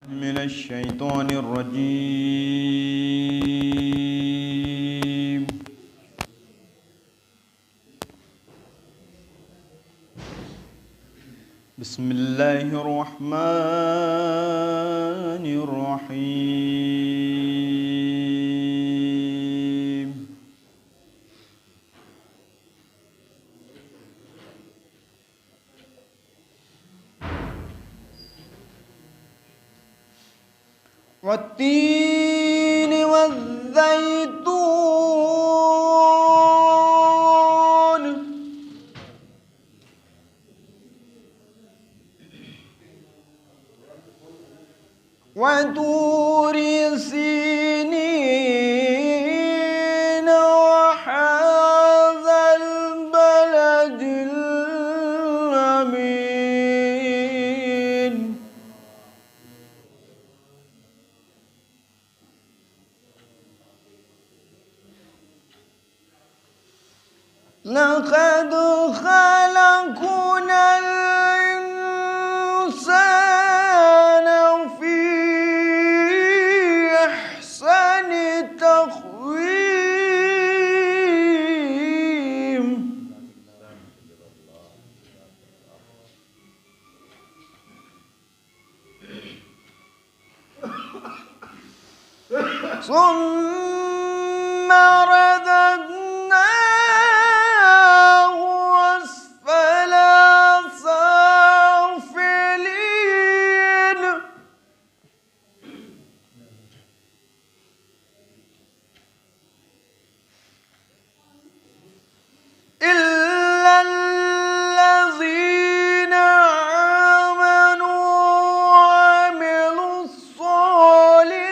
من الشیطان الرجیم بسم اللہ الرحمن الرحیم والتین والزیتون وطور سینین وهذا البلد الامین لقد خلقنا الإنسان في أحسن تقويم ثم رددناه أسفل سافلين إلا الذين آمنوا وعملوا الصالحات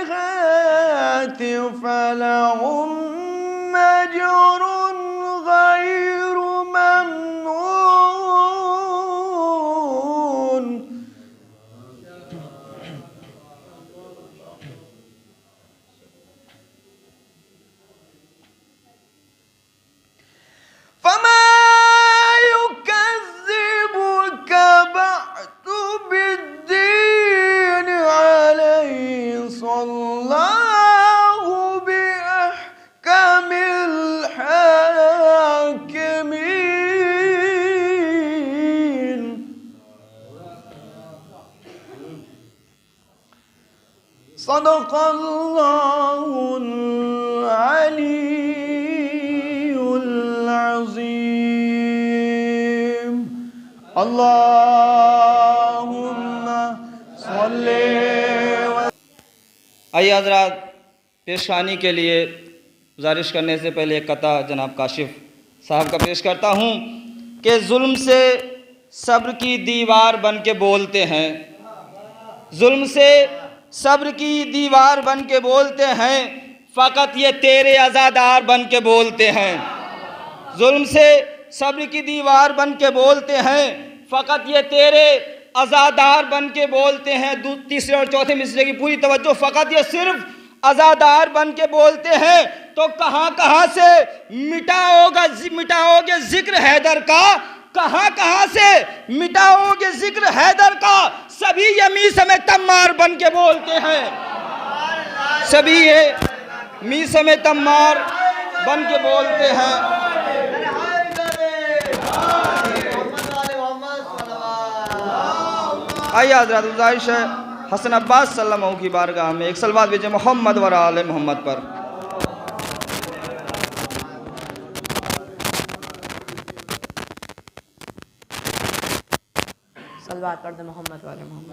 فلهم أجر غير ممنون فما يكذبك بعد بالدين أليس الله بأحكم الحاكمين صدق الله العلي العظيم اللهم صل وسلم. آئیے حضرات، پیشخوانی کے لیے گزارش کرنے سے پہلے ایک قطعہ جناب کاشف صاحب کا پیش کرتا ہوں کہ ظلم سے صبر کی دیوار بن کے بولتے ہیں، ظلم سے صبر کی دیوار بن کے بولتے ہیں، فقط یہ تیرے عزادار بن کے بولتے ہیں. ظلم سے صبر کی دیوار بن کے بولتے ہیں، فقط یہ تیرے عزادار بن کے بولتے ہیں. تیسرے اور چوتھے مصرے کی پوری توجہ. فقط یہ صرف عزادار بن کے بولتے ہیں تو کہاں کہاں سے مٹاؤ گے ذکر حیدر کا، کہاں کہاں سے مٹاؤ گے ذکر حیدر کا. سبھی یہ میثم تمار بن کے بولتے ہیں، سبھی یہ میثم تمار بن کے بولتے ہیں. آئیے حضرات، گزارش ہے حسن عباس صلی اللہ علیہ وسلم کی بارگاہ میں ایک صلوات بھیجیں محمد و آل محمد پر. صلوات پڑھ دیں محمد و آل محمد.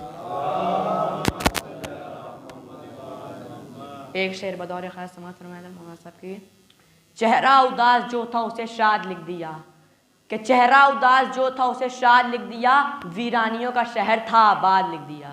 ایک شعر بدور خاص سماعت فرمائے محمد صاحب کی. چہرہ اداس جو تھا اسے شاد لکھ دیا، کہ چہرہ اداس جو تھا اسے شاد لکھ دیا، ویرانیوں کا شہر تھا آباد لکھ دیا.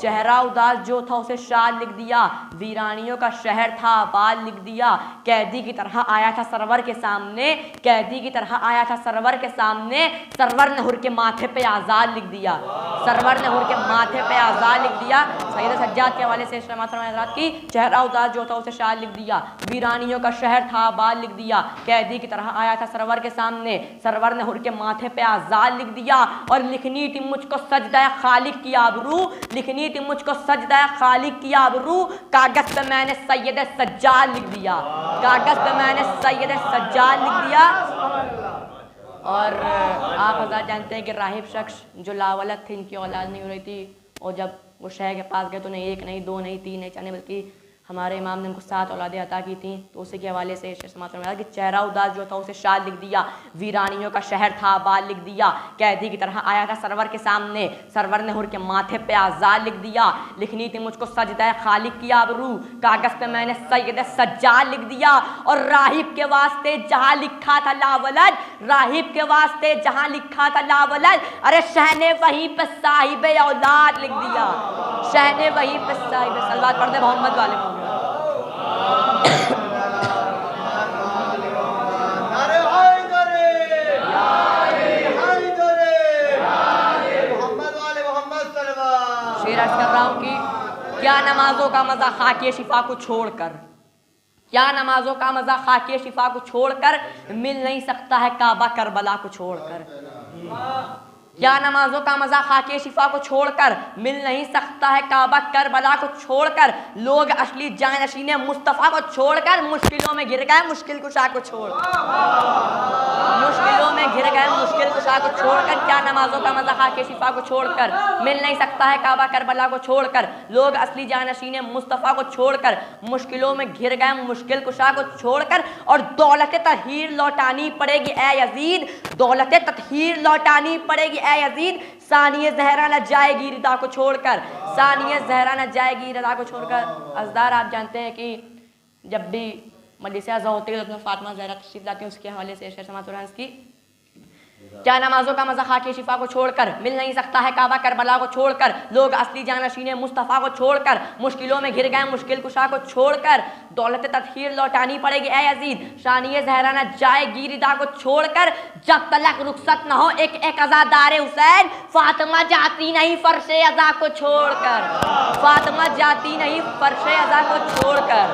چہرہ اداس جو تھا اسے شاد لکھ دیا، ویرانیوں کا شہر تھا آباد لکھ دیا. قیدی کی طرح آیا تھا سرور کے سامنے، قیدی کی طرح آیا تھا سرور کے سامنے، سرور نے ہر کے ماتھے پہ آزاد لکھ دیا، سرور نے ہر کے ماتھے پہ آزاد لکھ دیا. سید سجاد کے حوالے سے سماعت فرمائے حضرات کی. چہرہ اداس جو تھا اسے شاد لکھ دیا، ویرانیوں کا شہر تھا آباد لکھ دیا. قیدی کی طرح آیا تھا سرور کے سامنے، سرور نے ہر کے ماتھے پہ آزاد لکھ دیا. اور لکھنی تھی مجھ کو سجدہ خالق کی آبرو، لکھنی تھی مجھ کو سجدہ خالق کی آبرو، کاغذ پہ میں نے سید سجاد لکھ دیا، کاغذ پہ میں نے سید سجاد لکھ دیا۔ اور آپ حضرات جانتے ہیں کہ راہب شخص جو لاولد تھے، ان کی اولاد نہیں ہو رہی تھی، اور جب وہ شیخ کے پاس گئے تو انہیں 1 نہیں 2 نہیں 3 نہیں 4 نہیں بلکہ ہمارے امام نے ان کو 7 اولادیں عطا کی تھیں۔ تو اسی کے حوالے سے شیخ سماعت فرمایا کہ چہرہ اداس جو تھا اسے شاد لکھ دیا، ویرانیوں کا شہر تھا آباد لکھ دیا، قیدی کی طرح آیا تھا سرور کے سامنے، سرور نے حر کے ماتھے پہ آزاد لکھ دیا، لکھنی تھی مجھ کو سجدہ خالق کی آبرو، کاغذ پہ میں نے سید سجاد لکھ دیا۔ اور راہب کے واسطے جہاں لکھا تھا لاولد، راہب کے واسطے جہاں لکھا تھا لاولد، ارے شہ نے وہیں پہ صاحب اولاد لکھ دیا، شہ نے وہیں پہ صاحب، صلوات پڑھ دے محمد والے محمد۔ شیر عرض کر رہا ہوں کہ کیا نمازوں کا مزہ خاکی شفا کو چھوڑ کر، کیا نمازوں کا مزہ خاکی شفا کو چھوڑ کر مل نہیں سکتا ہے کعبہ کربلا کو چھوڑ کر، کیا نمازوں کا مزہ خاکی شفا کو چھوڑ کر مل نہیں سکتا ہے کعبہ کربلا کو چھوڑ کر، لوگ اصلی جانشین مصطفیٰ کو چھوڑ کر مشکلوں میں گر گئے مشکل کشا کو چھوڑ کر، مشکلوں میں گر گئے مشکل کشا کو چھوڑ کر، کیا نمازوں کا مزہ خاکی شفا کو چھوڑ کر مل نہیں سکتا ہے کعبہ کربلا کو چھوڑ کر، لوگ اصلی جانشین مصطفیٰ کو چھوڑ کر مشکلوں میں گر گئے مشکل کشا کو چھوڑ کر، اور دولت تطہیر لوٹانی پڑے گی اے یزید، دولت تطہیر لوٹانی پڑے گی اے یزید، ثانیہ زہرا نہ جائے گی رضا کو چھوڑ کر، ثانیہ زہرا نہ جائے گی رضا کو چھوڑ کر۔ ازدار آپ جانتے ہیں کہ جب بھی مجلس اعزا ہوتی ہے تو فاطمہ زہرا تشریف لاتی ہیں، اس کے حوالے سے شیخ سماعت فرمایا کی کیا نمازوں کا مزہ خاکی شفا کو چھوڑ کر مل نہیں سکتا ہے کعبہ کربلا کو چھوڑ کر، لوگ اصلی جانشین مصطفیٰ کو چھوڑ کر مشکلوں میں گر گئے مشکل کشا کو چھوڑ کر، دولت تطہیر لوٹانی پڑے گی اے یزید، ثانیہ زہرا نہ جائے گی رضا کو چھوڑ کر، جب تلک رخصت نہ ہو ایک ایک عزادار حسین، فاطمہ جاتی نہیں فرش عزا کو چھوڑ کر، فاطمہ جاتی نہیں فرش عزا کو چھوڑ کر۔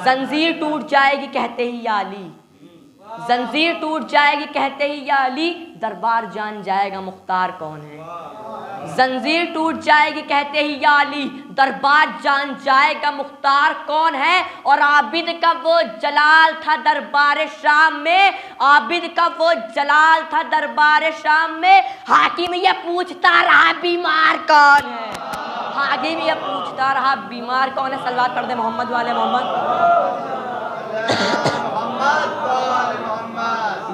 زنجیر ٹوٹ جائے گی کہتے ہی یا علی، زنجیر ٹوٹ جائے گی کہتے ہی یا علی، دربار جان جائے گا مختار کون ہے، زنجیر ٹوٹ جائے گی کہتے ہی یا علی، دربار جان جائے گا مختار کون ہے، اور عابد کا وہ جلال تھا دربار شام میں، عابد کا وہ جلال تھا دربار شام میں، حاکم یہ پوچھتا رہا بیمار کون ہے، حاکم یہ پوچھتا رہا بیمار کون ہے۔ صلوات پڑھ دے محمد والے محمد۔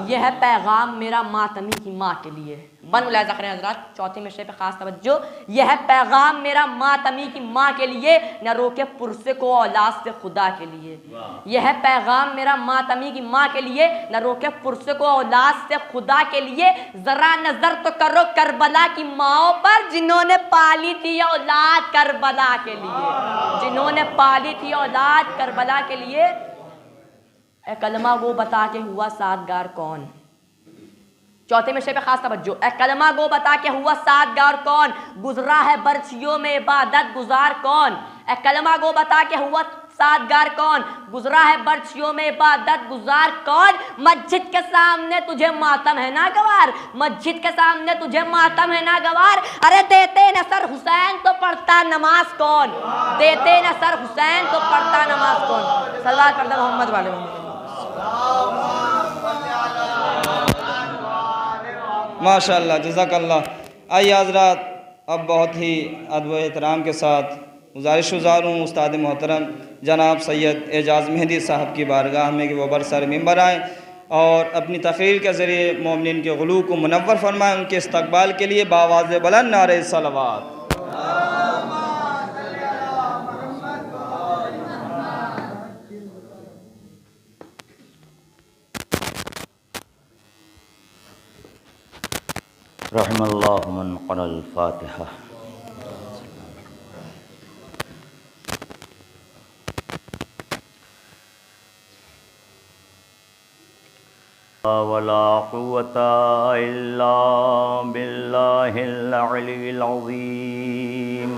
یہ ہے پیغام میرا ماتمی کی ماں کے لیے، بن ملاحظہ کریں حضرات، چوتھی مشرے پہ خاص توجہ، یہ ہے پیغام میرا ماتمی کی ماں کے لیے، نہ روکے پرسے کو اولاد سے خدا کے لیے، یہ ہے پیغام میرا ماتمی کی ماں کے لیے، نہ روکے پرسے کو اولاد سے خدا کے لیے، ذرا نظر تو کرو کربلا کی ماؤں پر جنہوں نے پالی تھی اولاد کربلا کے لیے، جنہوں نے پالی تھی اولاد کربلا کے لیے۔ اے کلمہ گو بتا کے ہوا سادگار کون، چوتھے مشرے پہ خاص توجہ، اے کلمہ گو بتا کے ہوا سادگار کون، گزرا ہے برچیوں میں عبادت گزار کون، اے کلمہ گو بتا کے ہوا سادگار کون، گزرا ہے برچیوں میں عبادت گزار کون، مسجد کے سامنے تجھے ماتم ہے نا گوار، مسجد کے سامنے تجھے ماتم ہے نا گوار، ارے دیتے نصر حسین تو پڑھتا نماز کون، دیتے نصر حسین تو پڑھتا نماز کون۔ صلوات پڑھ دے محمد والے محمد۔ ماشاء اللہ، جزاک اللہ۔ آئیے حضرات، اب بہت ہی ادب و احترام کے ساتھ گزارش گزار ہوں استاد محترم جناب سید اعجاز مہدی صاحب کی بارگاہ میں کہ وہ برسر ممبر آئیں اور اپنی تقریر کے ذریعے مومنین کے غلو کو منور فرمائیں۔ ان کے استقبال کے لیے بآواز بلند نعرہ صلوات۔ رحم اللہ من قرأ الفاتحہ۔ ولا قوة إلا بالله العلي العظيم۔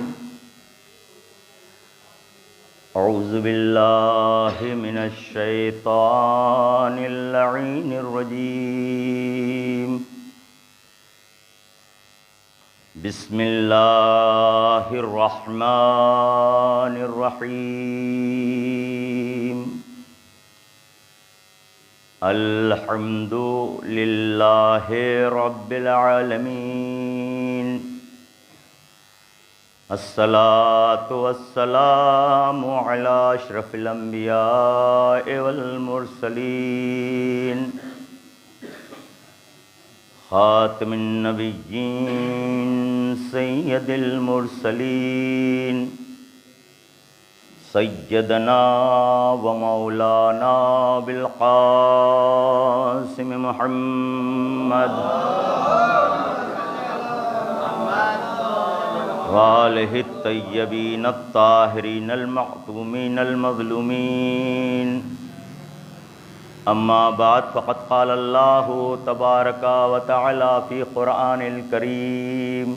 أعوذ بالله من الشيطان اللعين الرجيم۔ بسم اللہ الرحمن الرحیم الحمد للہ رب العالمین الصلاۃ والسلام علی اشرف الانبیاء والمرسلین خاتم النبیین سید المرسلین سیدنا و مولانا بالقاسم محمد وآلہ الطیبین الطاہرین المعصومین المظلومین اما بعد فقد قال اللہ تبارک و تعالی فی قرآن الکریم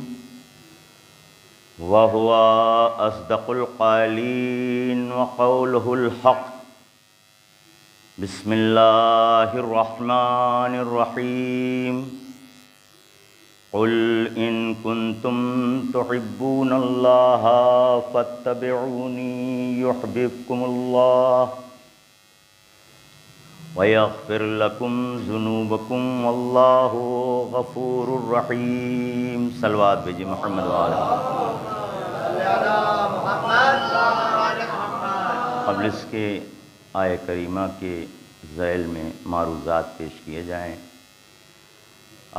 وهو اصدق القائلین وقولہ الحق بسم اللہ الرحمن الرحیم قل ان کنتم تحبون اللہ فاتبعونی یحببکم اللہ وَيَغْفِرْ لَكُمْ ذُنُوبَكُمْ وَاللَّهُ غَفُورٌ رَحِيمٌ صلوات بھیجئے محمد قبل اس کے آیہ کریمہ کے ذیل میں معروضات پیش کیے جائیں۔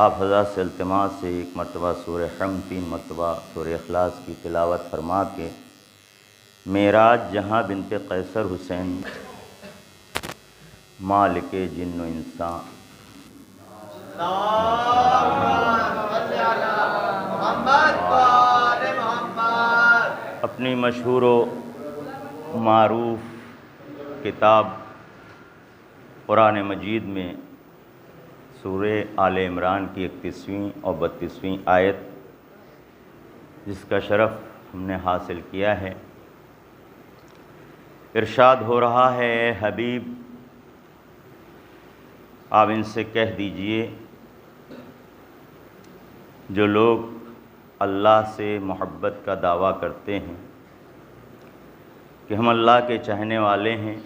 آپ حضرات سے التماس سے ایک مرتبہ سورہ حمد، 3 مرتبہ سورہ اخلاص کی تلاوت فرما کے معراج جہاں بنت قیصر حسین مالک جن و انسان اپنی مشہور و معروف کتاب قرآن مجید میں سورہ آل عمران کی 31ویں اور 32ویں آیت، جس کا شرف ہم نے حاصل کیا ہے، ارشاد ہو رہا ہے: اے حبیب، آپ ان سے کہہ دیجئے جو لوگ اللہ سے محبت کا دعویٰ کرتے ہیں کہ ہم اللہ کے چاہنے والے ہیں،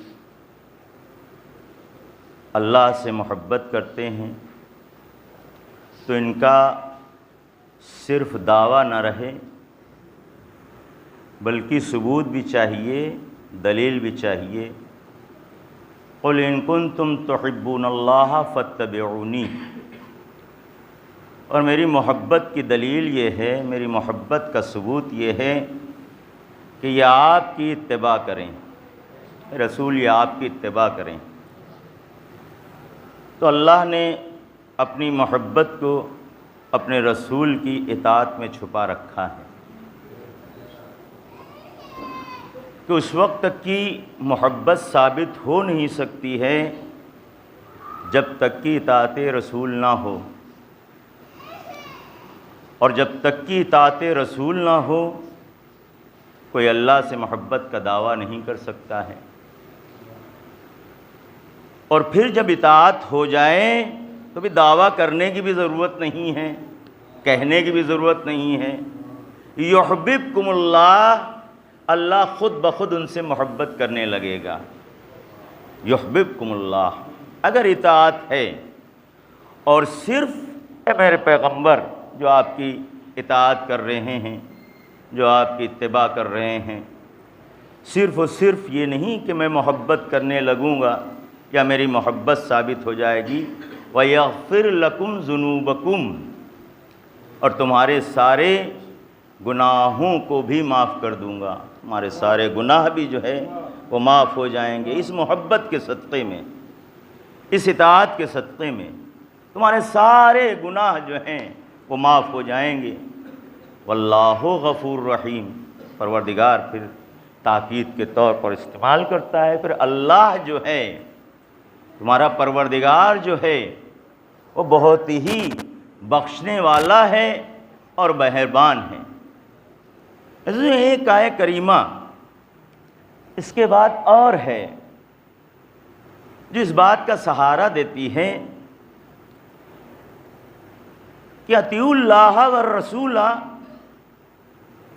اللہ سے محبت کرتے ہیں، تو ان کا صرف دعویٰ نہ رہے بلکہ ثبوت بھی چاہیے، دلیل بھی چاہیے۔ قل ان کنتم تحبون اللہ فاتبعونی، اور میری محبت کی دلیل یہ ہے، میری محبت کا ثبوت یہ ہے کہ یہ آپ کی اتباع کریں، رسول یہ آپ کی اتباع کریں۔ تو اللہ نے اپنی محبت کو اپنے رسول کی اطاعت میں چھپا رکھا ہے کہ اس وقت تک کی محبت ثابت ہو نہیں سکتی ہے جب تک کہ اطاعت رسول نہ ہو، اور جب تک کہ اطاعت رسول نہ ہو کوئی اللہ سے محبت کا دعویٰ نہیں کر سکتا ہے۔ اور پھر جب اطاعت ہو جائے تو بھی دعویٰ کرنے کی بھی ضرورت نہیں ہے، کہنے کی بھی ضرورت نہیں ہے۔ یحببکم اللہ، اللہ خود بخود ان سے محبت کرنے لگے گا۔ یحببکم اللہ، اگر اطاعت ہے اور صرف اے میرے پیغمبر جو آپ کی اطاعت کر رہے ہیں، جو آپ کی اتباع کر رہے ہیں، صرف اور صرف یہ نہیں کہ میں محبت کرنے لگوں گا یا میری محبت ثابت ہو جائے گی، وَيَغْفِرْ لَكُمْ ذُنُوبَكُمْ، اور تمہارے سارے گناہوں کو بھی معاف کر دوں گا، تمہارے سارے گناہ بھی جو ہے وہ معاف ہو جائیں گے۔ اس محبت کے صدقے میں، اس اطاعت کے صدقے میں تمہارے سارے گناہ جو ہیں وہ معاف ہو جائیں گے۔ واللہ غفور رحیم، پروردگار پھر تاکید کے طور پر استعمال کرتا ہے، پھر اللہ جو ہے، تمہارا پروردگار جو ہے وہ بہت ہی بخشنے والا ہے اور مہربان ہے۔ ایک آیہ کریمہ اس کے بعد اور ہے جو اس بات کا سہارا دیتی ہے کہ اطیعوا اللہ والرسول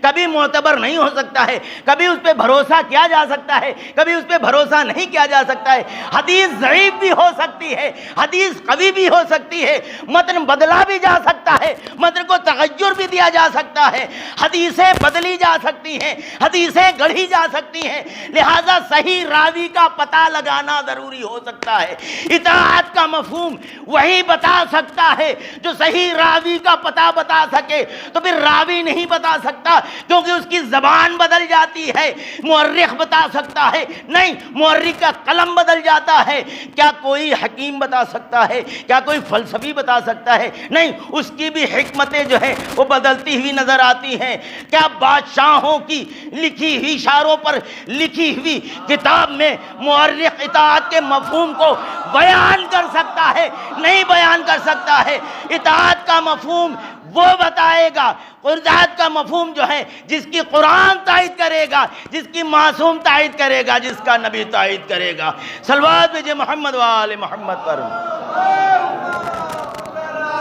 کبھی معتبر نہیں ہو سکتا ہے، کبھی اس پہ بھروسہ کیا جا سکتا ہے، کبھی اس پہ بھروسہ نہیں کیا جا سکتا ہے۔ حدیث ضعیف بھی ہو سکتی ہے، حدیث قوی بھی ہو سکتی ہے، متن بدلا بھی جا سکتا ہے، متن کو تغیر بھی دیا جا سکتا ہے، حدیثیں بدلی جا سکتی ہیں، حدیثیں گڑھی جا سکتی ہیں، لہذا صحیح راوی کا پتہ لگانا ضروری ہو سکتا ہے۔ اطاعت کا مفہوم وہی بتا سکتا ہے جو صحیح راوی کا پتہ بتا سکے، تو پھر راوی نہیں بتا سکتا کیونکہ اس کی زبان بدل جاتی ہے۔ مورخ بتا سکتا ہے، نہیں، مورخ کا قلم بدل جاتا ہے۔ کیا کوئی حکیم بتا سکتا ہے؟ کیا کوئی فلسفی بتا سکتا ہے؟ نہیں، اس کی بھی حکمتیں جو ہیں وہ بدلتی ہوئی نظر آتی ہیں۔ کیا بادشاہوں کی لکھی ہوئی اشاروں پر لکھی ہوئی کتاب میں مورخ اطاعت کے مفہوم کو بیان کر سکتا ہے؟ نہیں بیان کر سکتا ہے۔ اطاعت کا مفہوم وہ بتائے گا، اطاعت کا مفہوم جو ہے جس کی قرآن تائید کرے گا، جس کی معصوم تائید کرے گا، جس کا نبی تائید کرے گا۔ صلوات بھیجئے محمد و آل محمد پر۔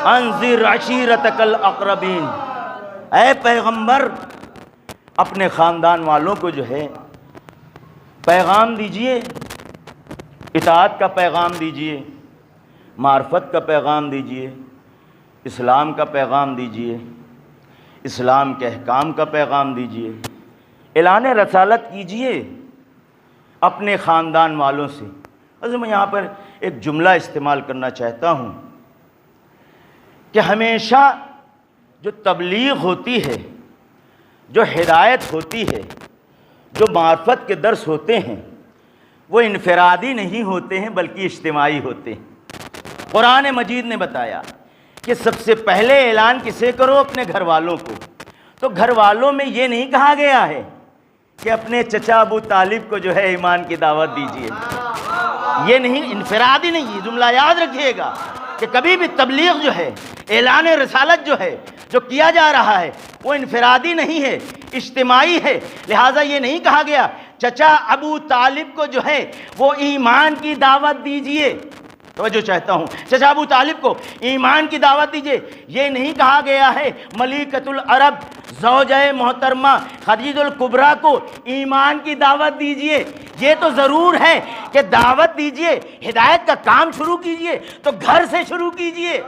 انذر عشیرتک الاقربین، اے پیغمبر اپنے خاندان والوں کو جو ہے پیغام دیجئے، اطاعت کا پیغام دیجئے، معرفت کا پیغام دیجئے، اسلام کا پیغام دیجئے، اسلام کے احکام کا پیغام دیجئے، اعلان رسالت کیجئے اپنے خاندان والوں سے۔ اور میں یہاں پر ایک جملہ استعمال کرنا چاہتا ہوں کہ ہمیشہ جو تبلیغ ہوتی ہے، جو ہدایت ہوتی ہے، جو معرفت کے درس ہوتے ہیں، وہ انفرادی نہیں ہوتے ہیں بلکہ اجتماعی ہوتے ہیں۔ قرآن مجید نے بتایا کہ سب سے پہلے اعلان کسے کرو؟ اپنے گھر والوں کو۔ تو گھر والوں میں یہ نہیں کہا گیا ہے کہ اپنے چچا ابو طالب کو جو ہے ایمان کی دعوت دیجیے، یہ نہیں، انفرادی نہیں۔ یہ جملہ یاد رکھیے گا کہ کبھی بھی تبلیغ جو ہے، اعلان رسالت جو ہے، جو کیا جا رہا ہے، وہ انفرادی نہیں ہے، اجتماعی ہے۔ لہٰذا یہ نہیں کہا گیا چچا ابو طالب کو جو ہے وہ ایمان کی دعوت دیجیے، توجہ چاہتا ہوں، چچا ابو طالب کو ایمان کی دعوت دیجیے۔ یہ نہیں کہا گیا ہے ملکۃ العرب زوجہ محترمہ خدیجہ الکبریٰ کو ایمان کی دعوت دیجیے۔ یہ تو ضرور ہے کہ دعوت دیجیے، ہدایت کا کام شروع کیجیے تو گھر سے شروع کیجیے،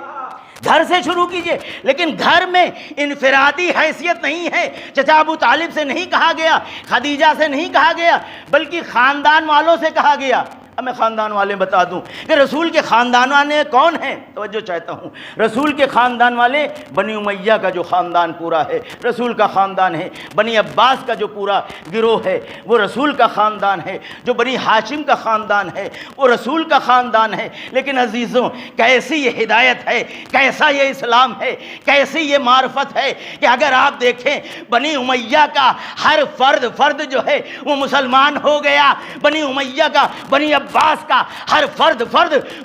گھر سے شروع کیجئے، لیکن گھر میں انفرادی حیثیت نہیں ہے۔ چچا ابو طالب سے نہیں کہا گیا، خدیجہ سے نہیں کہا گیا، بلکہ خاندان والوں سے کہا گیا۔ اب میں خاندان والے بتا دوں کہ رسول کے خاندان والے کون ہیں، توجہ چاہتا ہوں۔ رسول کے خاندان والے بنی امیہ کا جو خاندان پورا ہے رسول کا خاندان ہے، بنی عباس کا جو پورا گروہ ہے وہ رسول کا خاندان ہے، جو بنی ہاشم کا خاندان ہے وہ رسول کا خاندان ہے۔ لیکن عزیزوں، کیسی یہ ہدایت ہے، کیسا یہ اسلام ہے، کیسی یہ معرفت ہے کہ اگر آپ دیکھیں بنی امیہ کا ہر فرد جو ہے وہ مسلمان ہو گیا، بنی امیہ کا، بنی عباس کا ہر فرد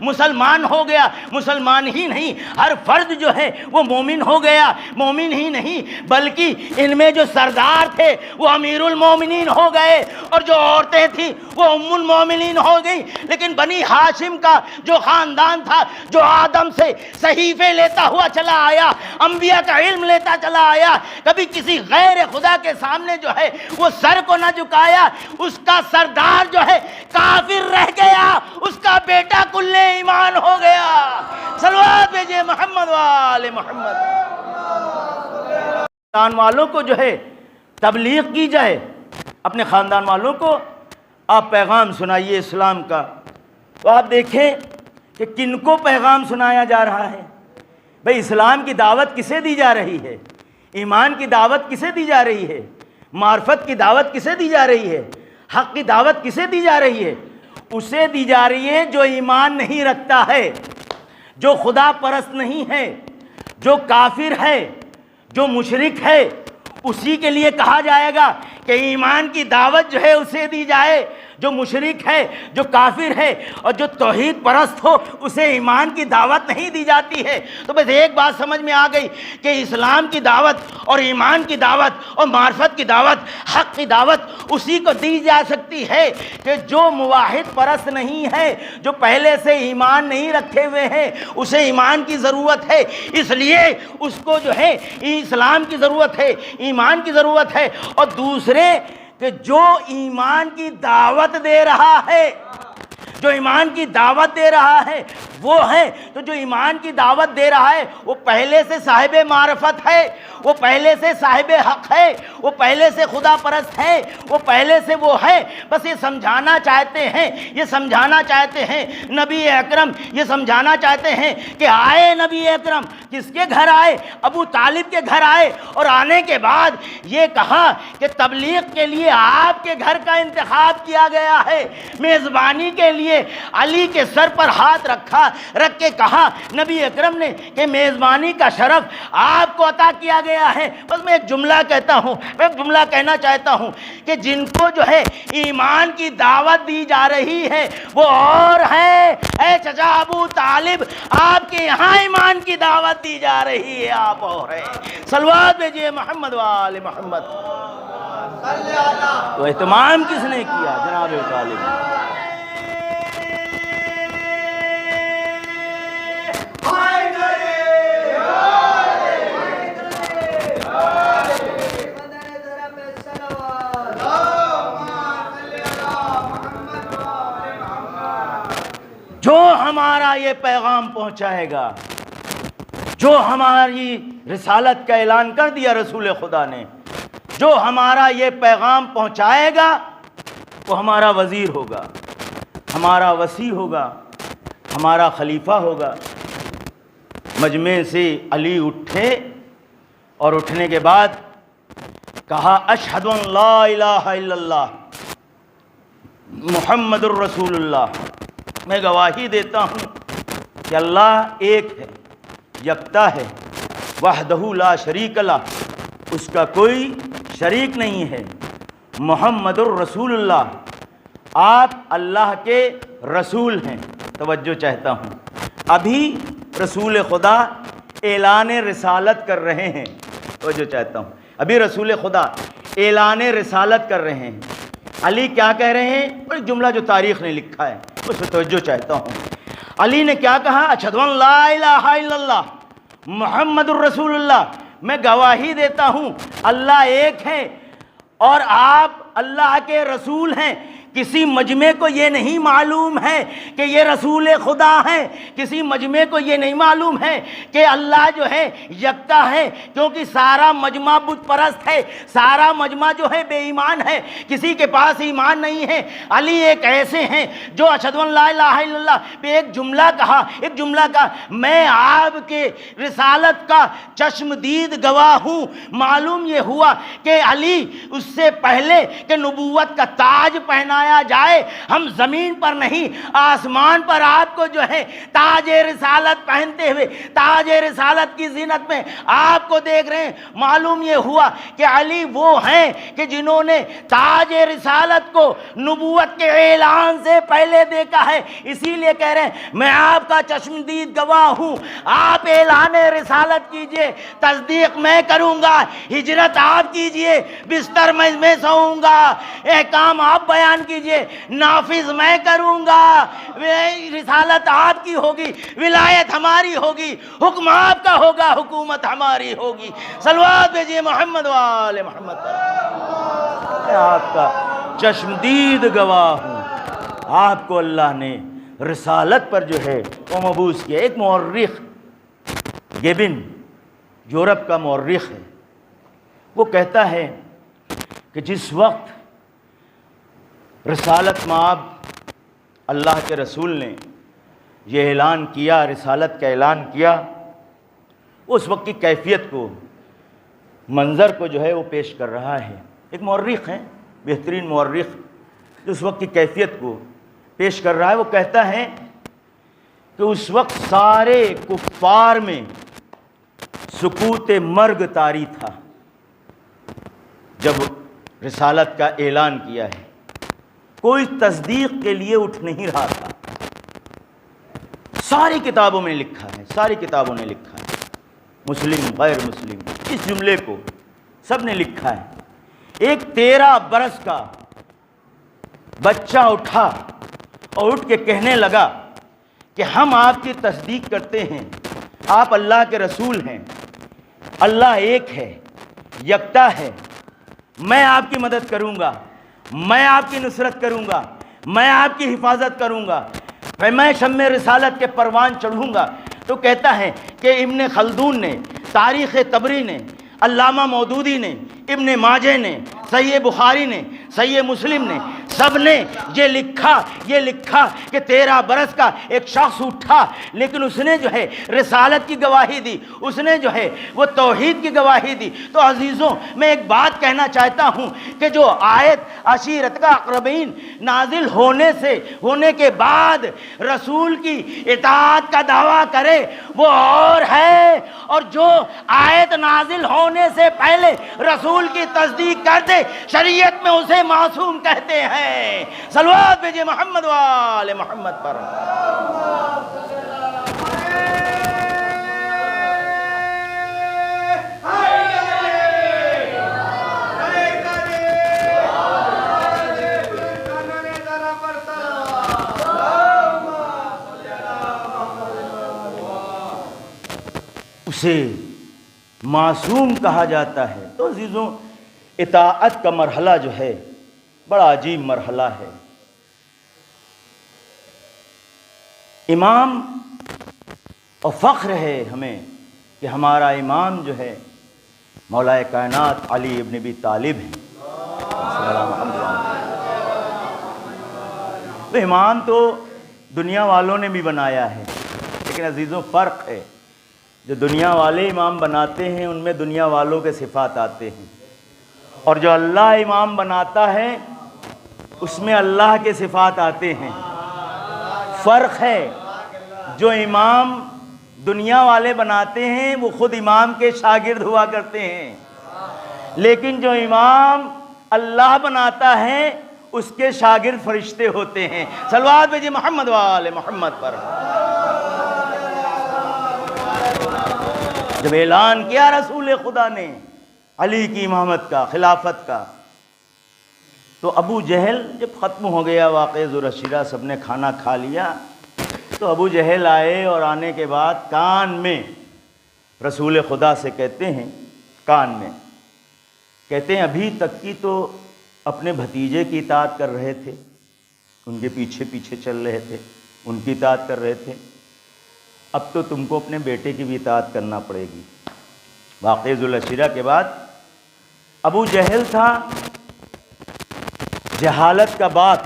مسلمان ہو گیا۔ مسلمان ہی نہیں، ہر فرد جو ہے وہ مومن ہو گیا۔ مومن ہی نہیں بلکہ ان میں جو سردار تھے وہ امیر المومنین ہو گئے، اور جو عورتیں تھیں وہ ام المومنین ہو گئی۔ لیکن بنی ہاشم کا جو خاندان تھا، جو آدم سے صحیفے لیتا ہوا چلا آیا، انبیاء کا علم لیتا چلا آیا، کبھی کسی غیر خدا کے سامنے جو ہے وہ سر کو نہ جھکایا، اس کا سردار جو ہے کافر رہ گیا، اس کا بیٹا کل ایمان ہو گیا۔ صلوات بھیجئے محمد و آل محمد۔ خاندان والوں کو جو ہے تبلیغ کی جائے، اپنے خاندان والوں کو آپ پیغام سنائیے اسلام کا۔ تو آپ دیکھیں کہ کن کو پیغام سنایا جا رہا ہے۔ بھئی اسلام کی دعوت کسے دی جا رہی ہے؟ ایمان کی دعوت کسے دی جا رہی ہے؟ معرفت کی دعوت کسے دی جا رہی ہے؟ حق کی دعوت کسے دی جا رہی ہے؟ اسے دی جا رہی ہے جو ایمان نہیں رکھتا ہے، جو خدا پرست نہیں ہے، جو کافر ہے، جو مشرک ہے۔ اسی کے لیے کہا جائے گا کہ ایمان کی دعوت جو ہے اسے دی جائے جو مشرک ہے، جو کافر ہے اور جو توحید پرست ہو، اسے ایمان کی دعوت نہیں دی جاتی ہے۔ تو بس ایک بات سمجھ میں آ گئی کہ اسلام کی دعوت اور ایمان کی دعوت اور معرفت کی دعوت، حق کی دعوت اسی کو دی جا سکتی ہے کہ جو موحد پرست نہیں ہے، جو پہلے سے ایمان نہیں رکھے ہوئے ہیں، اسے ایمان کی ضرورت ہے، اس لیے اس کو جو ہے اسلام کی ضرورت ہے، ایمان کی ضرورت ہے۔ اور دوسرے کہ جو ایمان کی دعوت دے رہا ہے، جو ایمان کی دعوت دے رہا ہے وہ ہے، تو جو ایمان کی دعوت دے رہا ہے وہ پہلے سے صاحب معرفت ہے، وہ پہلے سے صاحب حق ہے، وہ پہلے سے خدا پرست ہے، وہ پہلے سے وہ ہے۔ بس یہ سمجھانا چاہتے ہیں، یہ سمجھانا چاہتے ہیں نبی اکرم، یہ سمجھانا چاہتے ہیں کہ آئے نبی اکرم، کس کے گھر آئے؟ ابو طالب کے گھر آئے، اور آنے کے بعد یہ کہا کہ تبلیغ کے لیے آپ کے گھر کا انتخاب کیا گیا ہے۔ میزبانی کے لیے علی کے سر پر ہاتھ رکھ کے کہا نبی اکرم نے کہ میزبانی کا شرف آپ کو عطا کیا گیا ہے۔ بس میں ایک جملہ کہتا ہوں، میں ایک جملہ کہنا چاہتا ہوں کہ جن کو جو ہے ایمان کی دعوت دی جا رہی ہے وہ اور ہے، اے چچا ابو طالب، آپ کے یہاں ایمان کی دعوت دی جا رہی ہے، آپ اور ہیں۔ صلوات بھیجئے محمد و آل محمد۔ تو اہتمام کس نے کیا؟ جناب طالب۔ جو ہمارا یہ پیغام پہنچائے گا، جو ہماری رسالت کا اعلان کر دیا رسول خدا نے، جو ہمارا یہ پیغام پہنچائے گا وہ ہمارا وزیر ہوگا، ہمارا وصی ہوگا، ہمارا خلیفہ ہوگا۔ مجمع سے علی اٹھے اور اٹھنے کے بعد کہا اشہد ان لا الہ الا اللہ محمد الرسول اللہ، میں گواہی دیتا ہوں کہ اللہ ایک ہے، یکتا ہے، وحدہ لا شریک لہ، اس کا کوئی شریک نہیں ہے، محمد الرسول اللہ، آپ اللہ کے رسول ہیں۔ توجہ چاہتا ہوں، ابھی رسول خدا اعلان رسالت کر رہے ہیں، توجہ چاہتا ہوں، ابھی رسول خدا اعلان رسالت کر رہے ہیں۔ علی کیا کہہ رہے ہیں؟ ایک جملہ جو تاریخ نے لکھا ہے اس پہ توجہ چاہتا ہوں۔ علی نے کیا کہا؟ اشہد ان لا الہ الا اللہ محمد الرسول اللہ، میں گواہی دیتا ہوں اللہ ایک ہے اور آپ اللہ کے رسول ہیں۔ کسی مجمع کو یہ نہیں معلوم ہے کہ یہ رسول خدا ہیں، کسی مجمع کو یہ نہیں معلوم ہے کہ اللہ جو ہے یکتا ہے، کیونکہ سارا مجمع بت پرست ہے، سارا مجمع جو ہے بے ایمان ہے، کسی کے پاس ایمان نہیں ہے۔ علی ایک ایسے ہیں جو اشہد ان لا الہ الا اللہ پہ ایک جملہ کہا، میں آپ کے رسالت کا چشمدید گواہ ہوں۔ معلوم یہ ہوا کہ علی اس سے پہلے کہ نبوت کا تاج پہنایا جائے، ہم زمین پر نہیں آسمان پر آپ کو جو ہے تاج رسالت پہنتے ہوئے، تاج رسالت کی زینت میں آپ کو دیکھ رہے ہیں۔ معلوم یہ ہوا کہ علی وہ ہیں کہ جنہوں نے تاج رسالت کو نبوت کے اعلان سے پہلے دیکھا ہے، اسی لیے کہہ رہے ہیں میں آپ کا چشمدید گواہ ہوں۔ آپ اعلان رسالت کیجئے، تصدیق میں کروں گا، ہجرت آپ کیجئے، بستر میں سوؤں گا، احکام آپ بیان کیجئے، نافذ میں کروں گا، رسالت آپ کی ہوگی، ولایت ہماری ہوگی، حکم آپ کا ہوگا، حکومت ہماری ہوگی۔ صلوات بھیجئے محمد و آل محمد۔ میں آپ کا چشمدید گواہ ہوں۔ آپ کو اللہ نے رسالت پر جو ہے وہ مبعوث کیا۔ ایک مورخ گیبن یورپ کا مورخ ہے، وہ کہتا ہے کہ جس وقت رسالت مآب اللہ کے رسول نے یہ اعلان کیا، رسالت کا اعلان کیا، اس وقت کی کیفیت کو، منظر کو جو ہے وہ پیش کر رہا ہے۔ ایک مورخ ہے، بہترین مورخ، جو اس وقت کی کیفیت کو پیش کر رہا ہے۔ وہ کہتا ہے کہ اس وقت سارے کفار میں سکوت مرگ طاری تھا۔ جب رسالت کا اعلان کیا ہے، کوئی تصدیق کے لیے اٹھ نہیں رہا تھا۔ ساری کتابوں میں لکھا ہے، ساری کتابوں نے لکھا ہے، مسلم غیر مسلم، اس جملے کو سب نے لکھا ہے۔ ایک 13 برس کا بچہ اٹھا اور اٹھ کے کہنے لگا کہ ہم آپ کی تصدیق کرتے ہیں، آپ اللہ کے رسول ہیں، اللہ ایک ہے، یکتا ہے، میں آپ کی مدد کروں گا، میں آپ کی نصرت کروں گا، میں آپ کی حفاظت کروں گا، میں شمع رسالت کے پروان چڑھوں گا۔ تو کہتا ہے کہ ابن خلدون نے، تاریخ طبری نے، علامہ مودودی نے، ابن ماجہ نے، صحیح بخاری نے، صحیح مسلم نے، سب نے یہ لکھا کہ 13 برس کا ایک شخص اٹھا، لیکن اس نے جو ہے رسالت کی گواہی دی، اس نے جو ہے وہ توحید کی گواہی دی۔ تو عزیزوں، میں ایک بات کہنا چاہتا ہوں کہ جو آیت عشیرت کا اقربین نازل ہونے کے بعد رسول کی اطاعت کا دعویٰ کرے وہ اور ہے، اور جو آیت نازل ہونے سے پہلے رسول کی تصدیق کر دے شریعت میں اسے معصوم کہتے ہیں۔ صلوات بھیجئے محمد و آل محمد پر۔ اسے معصوم کہا جاتا ہے۔ تو عزیزوں، اطاعت کا مرحلہ جو ہے بڑا عجیب مرحلہ ہے۔ امام، اور فخر ہے ہمیں کہ ہمارا امام جو ہے مولا کائنات علی ابن ابی طالب ہیں۔ تو امام تو دنیا والوں نے بھی بنایا ہے، لیکن عزیزوں فرق ہے، جو دنیا والے امام بناتے ہیں ان میں دنیا والوں کے صفات آتے ہیں، اور جو اللہ امام بناتا ہے اس میں اللہ کے صفات آتے ہیں۔ فرق ہے، جو امام دنیا والے بناتے ہیں وہ خود امام کے شاگرد ہوا کرتے ہیں، لیکن جو امام اللہ بناتا ہے اس کے شاگرد فرشتے ہوتے ہیں۔ صلوات بھیجئے محمد و آل محمد پر۔ جب اعلان کیا رسول خدا نے علی کی امامت کا، خلافت کا، تو ابو جہل جب ختم ہو گیا واقعہ ذوالشیرہ، سب نے کھانا کھا لیا، تو ابو جہل آئے اور آنے کے بعد کان میں رسول خدا سے کہتے ہیں، ابھی تک کی تو اپنے بھتیجے کی اطاعت کر رہے تھے، ان کے پیچھے پیچھے چل رہے تھے، ان کی اطاعت کر رہے تھے، اب تو تم کو اپنے بیٹے کی بھی اطاعت کرنا پڑے گی۔ واقعہ ذوالشیرہ کے بعد ابو جہل تھا، جہالت کا بات،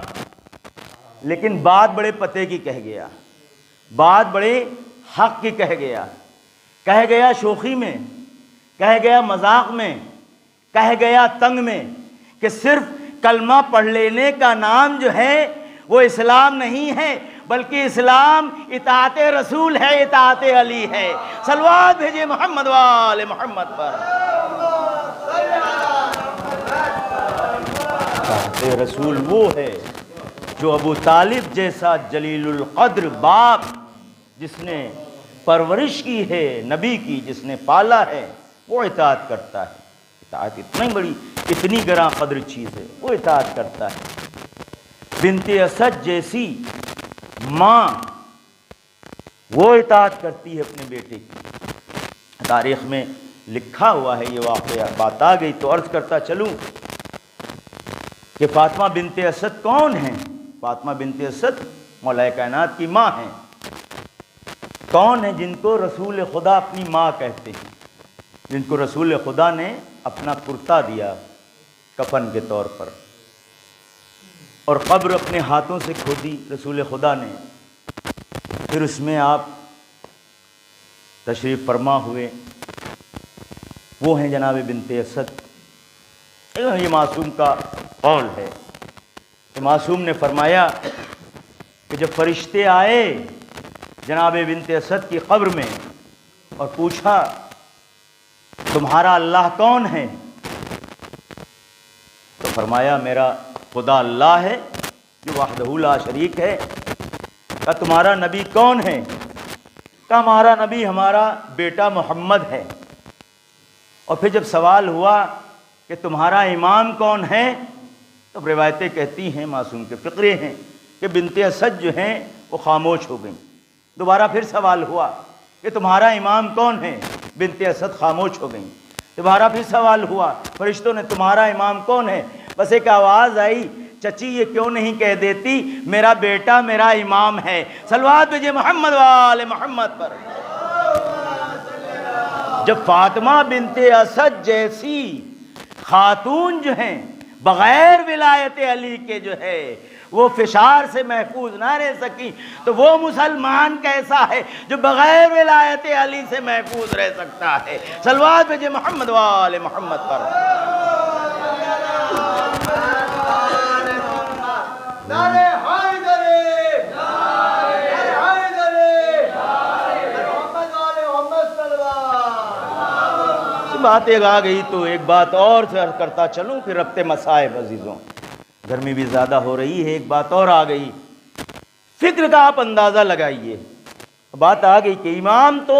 لیکن بات بڑے پتے کی کہہ گیا، بات بڑے حق کی کہہ گیا شوخی میں، کہہ گیا مذاق میں، کہہ گیا تنگ میں، کہ صرف کلمہ پڑھ لینے کا نام جو ہے وہ اسلام نہیں ہے، بلکہ اسلام اطاعت رسول ہے، اطاعت علی ہے۔ صلوات بھیجئے محمد و آل محمد پر۔ اطاعت رسول وہ ہے جو ابو طالب جیسا جلیل القدر باپ، جس نے پرورش کی ہے نبی کی، جس نے پالا ہے، وہ اطاعت کرتا ہے۔ اطاعت اتنی گراں قدر چیز ہے، وہ اطاعت کرتا ہے۔ بنت اسد جیسی ماں وہ اطاعت کرتی ہے اپنے بیٹے کی۔ تاریخ میں لکھا ہوا ہے یہ واقعہ، بات آ گئی تو عرض کرتا چلوں کہ فاطمہ بنت اسد کون ہیں؟ فاطمہ بنت اسد مولا کائنات کی ماں ہیں۔ کون ہیں جن کو رسول خدا اپنی ماں کہتے ہیں، جن کو رسول خدا نے اپنا کرتا دیا کفن کے طور پر، اور قبر اپنے ہاتھوں سے کھودی رسول خدا نے، پھر اس میں آپ تشریف فرما ہوئے، وہ ہیں جناب بنت اسد۔ یہ معصوم کا قول ہے کہ معصوم نے فرمایا کہ جب فرشتے آئے جناب بنت اسد کی قبر میں اور پوچھا تمہارا اللہ کون ہے، تو فرمایا میرا خدا اللہ ہے جو وحدہ لا شریک ہے۔ کہا تمہارا نبی کون ہے؟ کہا ہمارا نبی ہمارا بیٹا محمد ہے۔ اور پھر جب سوال ہوا کہ تمہارا امام کون ہے، تو روایتیں کہتی ہیں، معصوم کے فقرے ہیں، کہ بنت اسد جو ہیں وہ خاموش ہو گئیں۔ دوبارہ پھر سوال ہوا کہ تمہارا امام کون ہے؟ بنت اسد خاموش ہو گئیں۔ دوبارہ پھر سوال ہوا فرشتوں نے تمہارا امام کون ہے؟ بس ایک آواز آئی، چچی یہ کیوں نہیں کہہ دیتی میرا بیٹا میرا امام ہے؟ صلوات بھیجئے محمد وآل محمد پر۔ جب فاطمہ بنت اسد جیسی خاتون جو ہیں بغیر ولایت علی کے جو ہے وہ فشار سے محفوظ نہ رہ سکی، تو وہ مسلمان کیسا ہے جو بغیر ولایت علی سے محفوظ رہ سکتا ہے؟ صلوات بھیجئے محمد وآل محمد پر۔ بات ایک آ گئی تو ایک بات اور سے عرض کرتا چلوں، پھر ربط مصائب عزیزوں، گرمی بھی زیادہ ہو رہی ہے، ایک بات اور آ گئی، فکر کا آپ اندازہ لگائیے۔ بات آ گئی کہ امام تو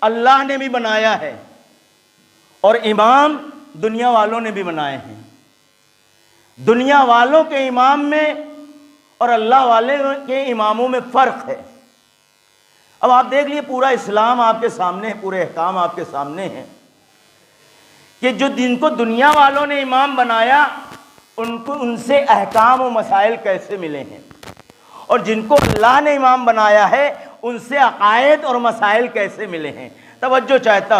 اللہ نے بھی بنایا ہے اور امام دنیا والوں نے بھی بنائے ہیں۔ دنیا والوں کے امام میں اور اللہ والے کے اماموں میں فرق ہے۔ اب آپ دیکھ لیے پورا اسلام آپ کے سامنے ہے، پورے احکام آپ کے سامنے ہیں کہ جو جن کو دنیا والوں نے امام بنایا ان سے احکام و مسائل کیسے ملے ہیں، اور جن کو اللہ نے امام بنایا ہے ان سے عقائد اور مسائل کیسے ملے ہیں۔ توجہ چاہتا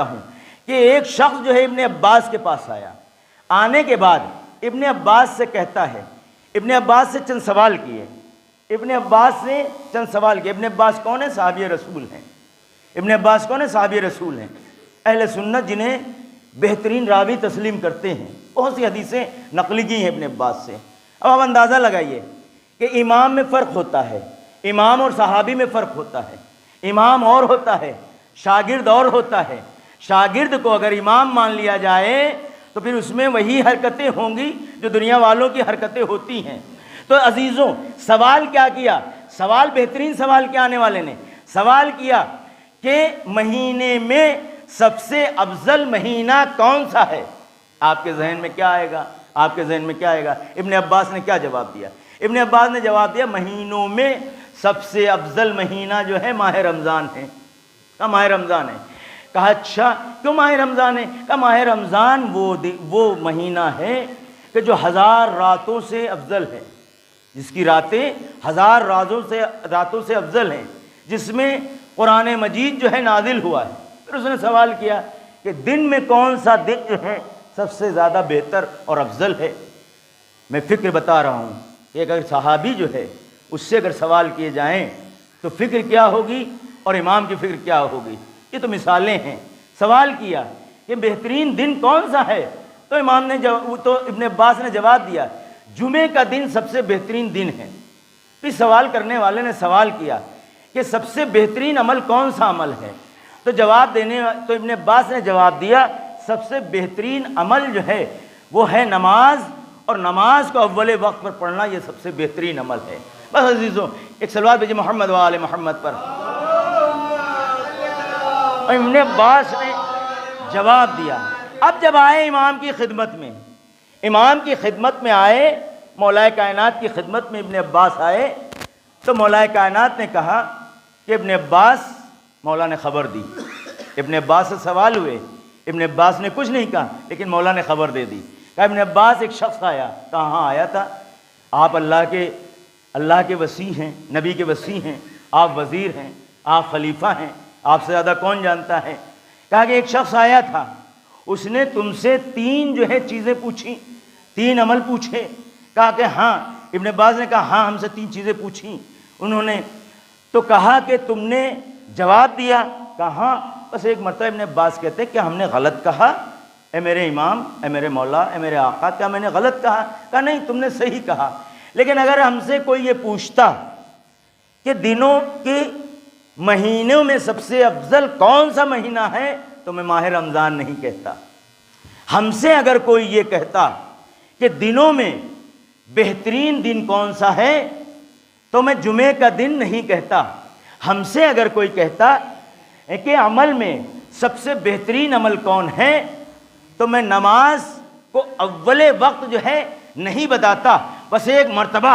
ہوں کہ ایک شخص جو ہے ابن عباس کے پاس آیا، آنے کے بعد ابن عباس سے کہتا ہے، ابن عباس سے چند سوال کیے۔ ابن عباس کون ہے؟ صحابی رسول ہیں۔ ابن عباس کون ہے؟ صحابی رسول ہیں، اہل سنت جنہیں بہترین راوی تسلیم کرتے ہیں، بہت سی حدیثیں نقل کی ہیں ابن عباس سے۔ اب آپ اندازہ لگائیے کہ امام میں فرق ہوتا ہے، امام اور صحابی میں فرق ہوتا ہے، امام اور ہوتا ہے، شاگرد اور ہوتا ہے۔ شاگرد کو اگر امام مان لیا جائے تو پھر اس میں وہی حرکتیں ہوں گی جو دنیا والوں کی حرکتیں ہوتی ہیں۔ تو عزیزوں سوال کیا کیا؟ سوال بہترین سوال کیا آنے والے نے سوال کیا کہ مہینے میں سب سے افضل مہینہ کون سا ہے؟ آپ کے ذہن میں کیا آئے گا؟ ابن عباس نے کیا جواب دیا؟ ابن عباس نے جواب دیا مہینوں میں سب سے افضل مہینہ جو ہے ماہ رمضان ہے۔ کہا ماہ رمضان ہے۔ کہا اچھا کیوں ماہ رمضان ہے؟ کہا ماہ رمضان وہ مہینہ ہے کہ جو 1000 راتوں سے افضل ہے، جس کی راتیں 1000 راتوں سے افضل ہیں، جس میں قرآن مجید جو ہے نازل ہوا ہے۔ پھر اس نے سوال کیا کہ دن میں کون سا دن جو ہے سب سے زیادہ بہتر اور افضل ہے؟ میں فکر بتا رہا ہوں کہ اگر صحابی جو ہے اس سے اگر سوال کیے جائیں تو فکر کیا ہوگی اور امام کی فکر کیا ہوگی؟ یہ تو مثالیں ہیں۔ سوال کیا کہ بہترین دن کون سا ہے، تو ابن عباس نے جواب دیا جمعے کا دن سب سے بہترین دن ہے۔ پھر سوال کرنے والے نے سوال کیا کہ سب سے بہترین عمل کون سا عمل ہے، تو ابن عباس نے جواب دیا سب سے بہترین عمل جو ہے وہ ہے نماز، اور نماز کو اول وقت پر پڑھنا یہ سب سے بہترین عمل ہے۔ بس عزیزوں ایک صلوات بھیجئے محمد وآل محمد پر۔ ابن عباس نے جواب دیا۔ اب جب آئے امام کی خدمت میں آئے، مولا کائنات کی خدمت میں ابن عباس آئے، تو مولا کائنات نے کہا کہ ابن عباس، مولا نے خبر دی۔ ابن عباس سے سوال ہوئے، ابن عباس نے کچھ نہیں کہا لیکن مولا نے خبر دے دی۔ کہا ابن عباس ایک شخص آیا۔ کہاں آیا تھا؟ آپ اللہ کے وصی ہیں، نبی کے وصی ہیں، آپ وزیر ہیں، آپ خلیفہ ہیں، آپ سے زیادہ کون جانتا ہے؟ کہا کہ ایک شخص آیا تھا، اس نے تم سے 3 جو ہے چیزیں پوچھی، 3 عمل پوچھے۔ کہا کہ ہاں۔ ابن عباس نے کہا ہاں ہم سے 3 چیزیں پوچھیں انہوں نے، تو کہا کہ تم نے جواب دیا؟ کہا ہاں۔ بس ایک مرتبہ ابن عباس کہتے کہ ہم نے غلط کہا، اے میرے امام، اے میرے مولا، اے میرے آقا، کیا میں نے غلط کہا؟ کہا نہیں تم نے صحیح کہا، لیکن اگر ہم سے کوئی یہ پوچھتا کہ دنوں کے مہینوں میں سب سے افضل کون سا مہینہ ہے تو میں ماہ رمضان نہیں کہتا۔ ہم سے اگر کوئی یہ کہتا کہ دنوں میں بہترین دن کون سا ہے تو میں جمعے کا دن نہیں کہتا. ہم سے اگر کوئی کہتا کہ عمل میں سب سے بہترین عمل کون ہے تو میں نماز کو اول وقت جو ہے نہیں بتاتا. بس ایک مرتبہ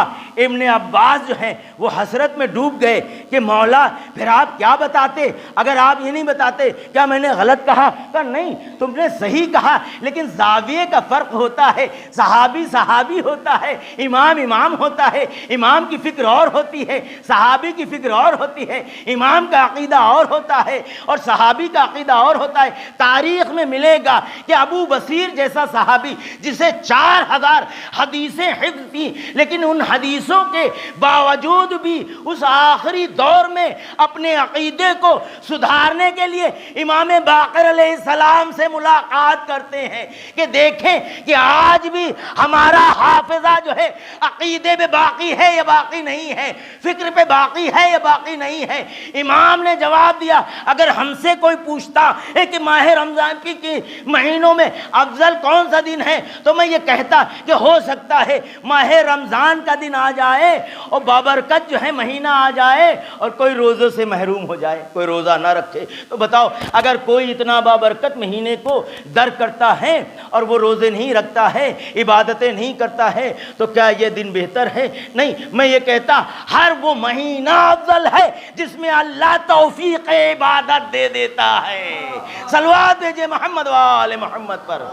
ابن عباس جو ہیں وہ حسرت میں ڈوب گئے کہ مولا پھر آپ کیا بتاتے؟ اگر آپ یہ نہیں بتاتے کیا میں نے غلط کہا؟ کہا نہیں تم نے صحیح کہا، لیکن زاویے کا فرق ہوتا ہے. صحابی صحابی ہوتا ہے، امام امام ہوتا ہے. امام کی فکر اور ہوتی ہے، صحابی کی فکر اور ہوتی ہے. امام کا عقیدہ اور ہوتا ہے اور صحابی کا عقیدہ اور ہوتا ہے. تاریخ میں ملے گا کہ ابو بصیر جیسا صحابی جسے 4000 حدیثیں حفظ تھیں، لیکن ان حدیثوں کے باوجود بھی اس آخری دور میں اپنے عقیدے کو سدھارنے کے لیے امام باقر علیہ السلام سے ملاقات کرتے ہیں کہ دیکھیں کہ آج بھی ہمارا حافظہ جو ہے عقیدے پہ باقی ہے یا باقی نہیں ہے، فکر پہ باقی ہے یا باقی نہیں ہے. امام نے جواب دیا اگر ہم سے کوئی پوچھتا ہے کہ ماہ رمضان کی مہینوں میں افضل کون سا دن ہے تو میں یہ کہتا کہ ہو سکتا ہے ماہ رمضان کا دن آ جائے اور بابرکت جو ہے مہینہ آ جائے اور کوئی روزوں سے محروم ہو جائے، کوئی روزہ نہ رکھے. تو بتاؤ اگر کوئی اتنا بابرکت مہینے کو درک کرتا ہے اور وہ روزے نہیں رکھتا ہے، عبادتیں نہیں کرتا ہے، تو کیا یہ دن بہتر ہے؟ نہیں. میں یہ کہتا ہر وہ مہینہ افضل ہے جس میں اللہ توفیق عبادت دے دیتا ہے. صلوات بھیجے محمد و آل محمد پر.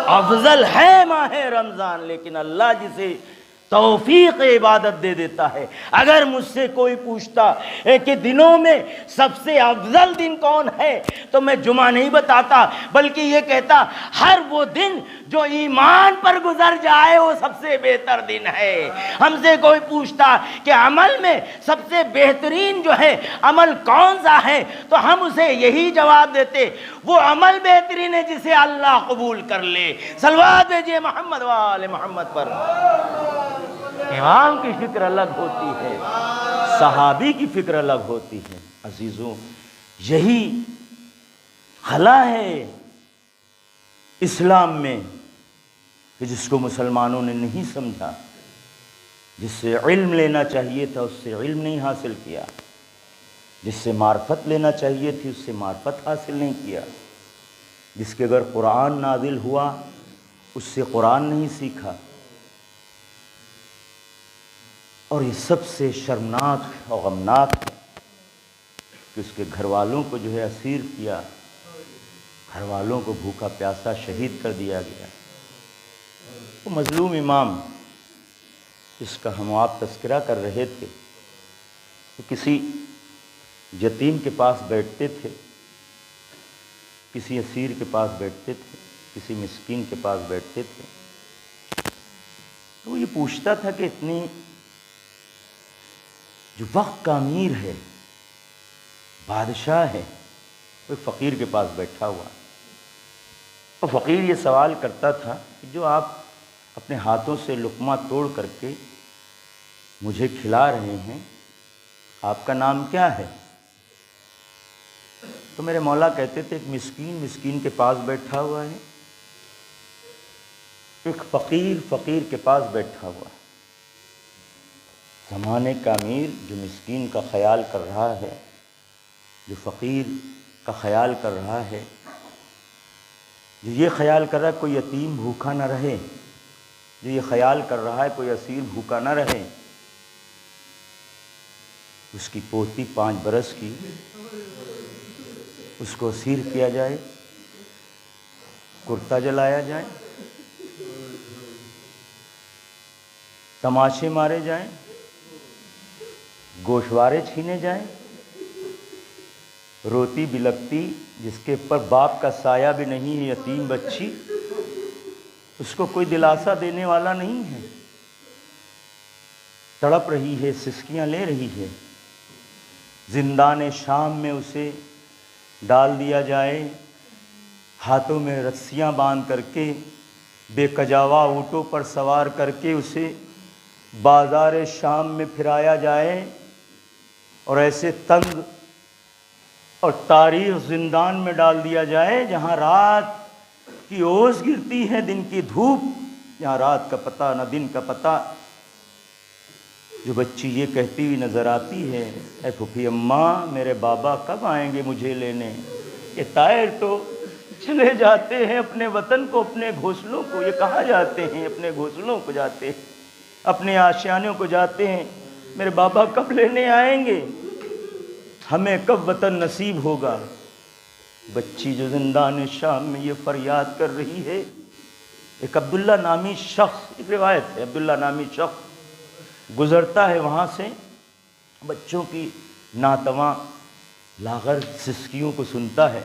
افضل ہے ماہ رمضان، لیکن اللہ جسے توفیق عبادت دے دیتا ہے. اگر مجھ سے کوئی پوچھتا ہے کہ دنوں میں سب سے افضل دن کون ہے تو میں جمعہ نہیں بتاتا، بلکہ یہ کہتا ہر وہ دن جو ایمان پر گزر جائے وہ سب سے بہتر دن ہے. ہم سے کوئی پوچھتا کہ عمل میں سب سے بہترین جو ہے عمل کون سا ہے تو ہم اسے یہی جواب دیتے وہ عمل بہترین ہے جسے اللہ قبول کر لے. صلوات بھیجیے محمد و آل محمد پر. امام کی فکر الگ ہوتی ہے، صحابی کی فکر الگ ہوتی ہے. عزیزوں، یہی خلا ہے اسلام میں کہ جس کو مسلمانوں نے نہیں سمجھا. جس سے علم لینا چاہیے تھا اس سے علم نہیں حاصل کیا، جس سے معرفت لینا چاہیے تھی اس سے معرفت حاصل نہیں کیا، جس کے اگر قرآن نازل ہوا اس سے قرآن نہیں سیکھا. اور یہ سب سے شرمناک اور غمناک ہے کہ اس کے گھر والوں کو جو ہے اسیر کیا، گھر والوں کو بھوکا پیاسا شہید کر دیا گیا. وہ مظلوم امام جس کا ہم آپ تذکرہ کر رہے تھے، وہ کسی یتیم کے پاس بیٹھتے تھے، کسی اسیر کے پاس بیٹھتے تھے، کسی مسکین کے پاس بیٹھتے تھے. تو وہ یہ پوچھتا تھا کہ اتنی جو وقت کا امیر ہے، بادشاہ ہے، وہ فقیر کے پاس بیٹھا ہوا. اور فقیر یہ سوال کرتا تھا کہ جو آپ اپنے ہاتھوں سے لقمہ توڑ کر کے مجھے کھلا رہے ہیں، آپ کا نام کیا ہے؟ تو میرے مولا کہتے تھے ایک مسکین کے پاس بیٹھا ہوا ہے، ایک فقیر کے پاس بیٹھا ہوا ہے. زمانے کا امیر جو مسکین کا خیال کر رہا ہے، جو فقیر کا خیال کر رہا ہے، جو یہ خیال کر رہا ہے کوئی یتیم بھوکا نہ رہے، جو یہ خیال کر رہا ہے کوئی اسیر بھوکا نہ رہے. اس کی پوتی 5 برس کی، اس کو اسیر کیا جائے، کرتا جلایا جائے، تماشے مارے جائیں، گوشوارے چھینے جائیں. روتی بلکتی جس کے اوپر باپ کا سایہ بھی نہیں ہے، یتیم بچی، اس کو کوئی دلاسا دینے والا نہیں ہے، تڑپ رہی ہے، سسکیاں لے رہی ہے. زندان شام میں اسے ڈال دیا جائے، ہاتھوں میں رسیاں باندھ کر کے، بے کجاوا اونٹوں پر سوار کر کے اسے بازار شام میں پھرایا جائے، اور ایسے تنگ اور تاریخ زندان میں ڈال دیا جائے جہاں رات کی اوس گرتی ہے، دن کی دھوپ، جہاں رات کا پتہ نہ دن کا پتہ. جو بچی یہ کہتی ہوئی نظر آتی ہے، اے پھوپھی اماں میرے بابا کب آئیں گے مجھے لینے؟ یہ طائر تو چلے جاتے ہیں اپنے وطن کو، اپنے گھونسلوں کو. یہ کہاں جاتے ہیں؟ اپنے گھونسلوں کو جاتے ہیں، اپنے آشیانوں کو جاتے ہیں. میرے بابا کب لینے آئیں گے؟ ہمیں کب وطن نصیب ہوگا؟ بچی جو زندان شام میں یہ فریاد کر رہی ہے. ایک عبداللہ نامی شخص، ایک روایت ہے، عبداللہ نامی شخص گزرتا ہے وہاں سے، بچوں کی ناتواں لاغر سسکیوں کو سنتا ہے.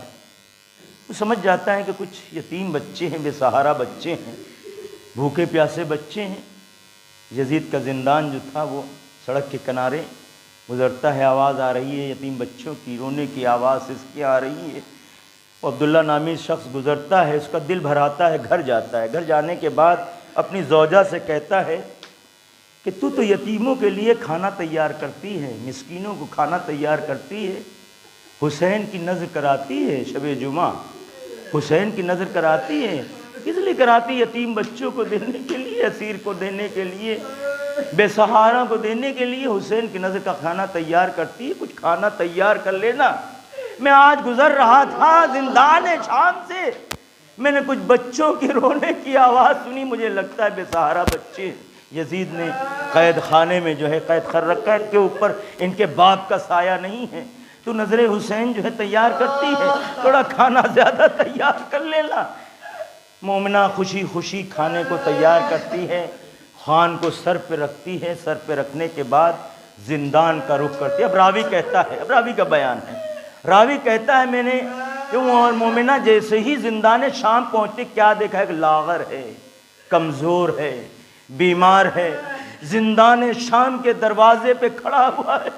وہ سمجھ جاتا ہے کہ کچھ یتیم بچے ہیں، بے سہارا بچے ہیں، بھوکے پیاسے بچے ہیں. یزید کا زندان جو تھا وہ سڑک کے کنارے گزرتا ہے، آواز آ رہی ہے یتیم بچوں کی رونے کی آواز، سسکیاں آ رہی ہے. وہ عبداللہ نامی شخص گزرتا ہے، اس کا دل بھر آتا ہے، گھر جاتا ہے. گھر جانے کے بعد اپنی زوجہ سے کہتا ہے کہ تو یتیموں کے لیے کھانا تیار کرتی ہے، مسکینوں کو کھانا تیار کرتی ہے. حسین کی نظر کراتی ہے شب جمعہ، حسین کی نظر کراتی ہے. کس لیے کراتی؟ یتیم بچوں کو دینے کے لیے، اسیر کو دینے کے لیے، بے سہارا کو دینے کے لیے حسین کی نظر کا کھانا تیار کرتی ہے. کچھ کھانا تیار کر لینا. میں آج گزر رہا تھا زندان شام سے، میں نے کچھ بچوں کے رونے کی آواز سنی، مجھے لگتا ہے بے سہارا بچے ہیں. یزید نے قید خانے میں جو ہے قید کر رکھا ہے، کے اوپر ان کے باپ کا سایہ نہیں ہے. تو نظر حسین جو ہے تیار کرتی ہے، تھوڑا کھانا زیادہ تیار کر لینا. مومنہ خوشی خوشی کھانے کو تیار کرتی ہے، خوان کو سر پہ رکھتی ہے. سر پہ رکھنے کے بعد زندان کا رخ کرتی ہے. اب راوی کہتا ہے، اب راوی کا بیان ہے، راوی کہتا ہے میں نے اور مومنہ جیسے ہی زندان شام پہنچتی کیا دیکھا؟ ایک لاغر ہے، کمزور ہے، بیمار ہے، زندان شام کے دروازے پہ کھڑا ہوا ہے.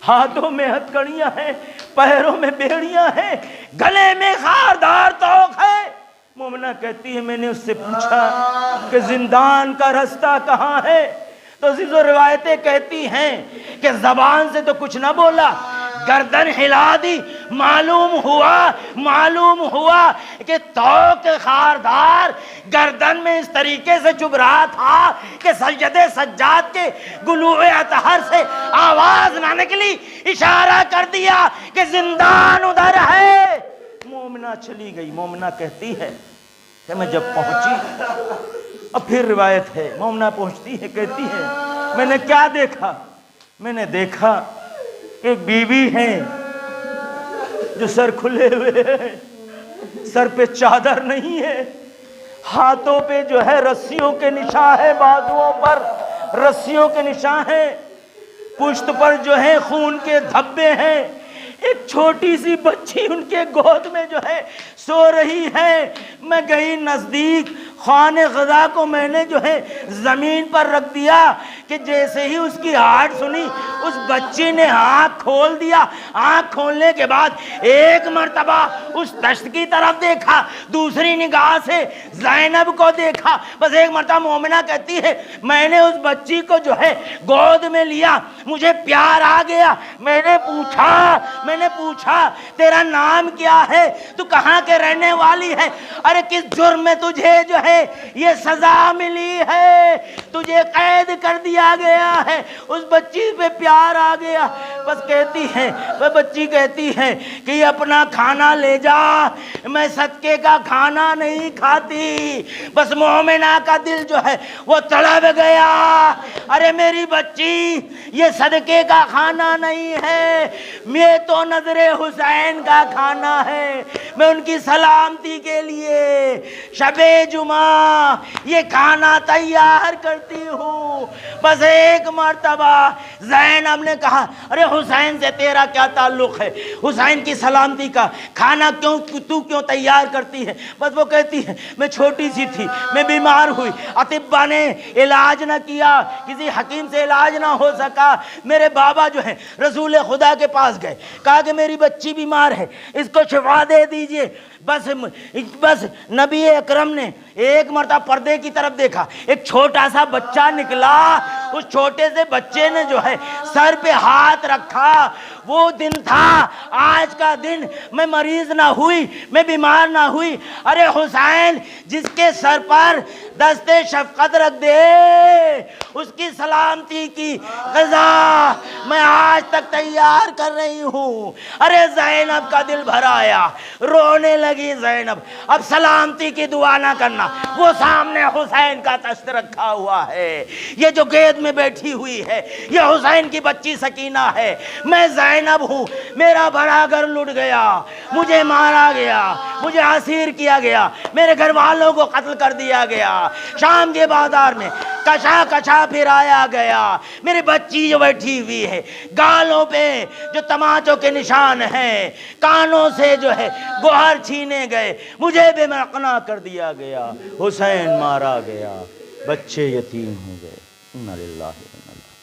ہاتھوں میں ہتھکڑیاں ہیں، پیروں میں بیڑیاں ہیں، گلے میں خاردار طوق ہے. مومنہ کہتی ہے میں نے اس سے پوچھا کہ زندان کا رستہ کہاں ہے؟ تو عزیزو روایتیں کہتی ہیں کہ زبان سے تو کچھ نہ بولا، گردن ہلا دی. معلوم ہوا کہ طوق خاردار گردن میں اس طریقے سے چبھ رہا تھا کہ سجدے سجاد کے گلوع اطہر سے آواز نہ نکلی. اشارہ کر دیا کہ زندان ادھر ہے. مومنہ چلی گئی. مومنہ کہتی ہے کہ میں جب پہنچی، اب پھر روایت ہے، مومنہ پہنچتی ہے، کہتی ہے میں نے کیا دیکھا؟ میں نے دیکھا ایک بیوی ہے جو سر کھلے ہوئے ہیں، سر پہ چادر نہیں ہے، ہاتھوں پہ جو ہے رسیوں کے نشان ہے، بازوؤں پر رسیوں کے نشان ہیں، پشت پر جو ہے خون کے دھبے ہیں. ایک چھوٹی سی بچی ان کے گود میں جو ہے سو رہی ہے. میں گئی نزدیک، خوان غذا کو میں نے جو ہے زمین پر رکھ دیا کہ جیسے ہی اس کی آہٹ سنی اس بچی نے آنکھ کھول دیا. آنکھ کھولنے کے بعد ایک مرتبہ اس دشت کی طرف دیکھا، دوسری نگاہ سے زینب کو دیکھا. بس ایک مرتبہ مومنہ کہتی ہے میں نے اس بچی کو جو ہے گود میں لیا، مجھے پیار آ گیا. میں نے پوچھا تیرا نام کیا ہے؟ تو کہاں کے رہنے والی ہے؟ ارے کس جرم میں تجھے جو ہے یہ سزا ملی ہے؟ تجھے قید کر دیا گیا ہے. اس بچی پہ پیار آ گیا. بس کہتی ہے، وہ بچی کہتی ہے کہ یہ اپنا کھانا لے جا، میں صدقے کا کھانا نہیں کھاتی. بس مومنہ کا دل جو ہے وہ تڑپ گیا. ارے میری بچی یہ صدقے کا کھانا نہیں ہے، یہ تو نظر حسین کا کھانا ہے. میں ان کی سلامتی کے لیے شب جمعہ یہ کھانا تیار کرتی ہوں. بس ایک مرتبہ زینب نے کہا ارے حسین سے تیرا کیا تعلق ہے؟ حسین کی سلامتی کا کھانا تو کیوں تیار کرتی ہے؟ بس وہ کہتی ہے میں چھوٹی سی تھی، میں بیمار ہوئی، اطباء نے علاج نہ کیا، کسی حکیم سے علاج نہ ہو سکا. میرے بابا جو ہے رسول خدا کے پاس گئے، کہا کہ میری بچی بیمار ہے، اس کو شفا دے دیجئے. بس نبی اکرم نے ایک مرتبہ پردے کی طرف دیکھا، ایک چھوٹا سا بچہ نکلا. اس چھوٹے سے بچے نے جو ہے سر پہ ہاتھ رکھا، وہ دن تھا، آج کا دن میں مریض نہ ہوئی، میں بیمار نہ ہوئی۔ ارے حسین جس کے سر پر دست شفقت رکھ دے، اس کی سلامتی کی غذا میں آج تک تیار کر رہی ہوں۔ ارے زینب کا دل بھر آیا، رونے لگی زینب۔ اب سلامتی کی دعا نہ کرنا، وہ سامنے حسین کا تشت رکھا ہوا ہے، یہ جو گود میں بیٹھی ہوئی ہے یہ حسین کی بچی سکینہ ہے، میں زینب ہوں۔ میرا بڑا گھر لٹ گیا، مجھے مارا گیا، مجھے اسیر کیا گیا، میرے گھر والوں کو قتل کر دیا گیا، شام کے بازار میں کچا کچا پھرایا گیا، میری بچی جو بیٹھی ہوئی ہے، گالوں پہ جو تماچوں کے نشان ہیں، کانوں سے جو ہے گوہر چھینے گئے، مجھے بے مقنا کر دیا گیا، حسین مارا گیا، بچے یتیم ہو گئے۔ انا للہ و انا الیہ۔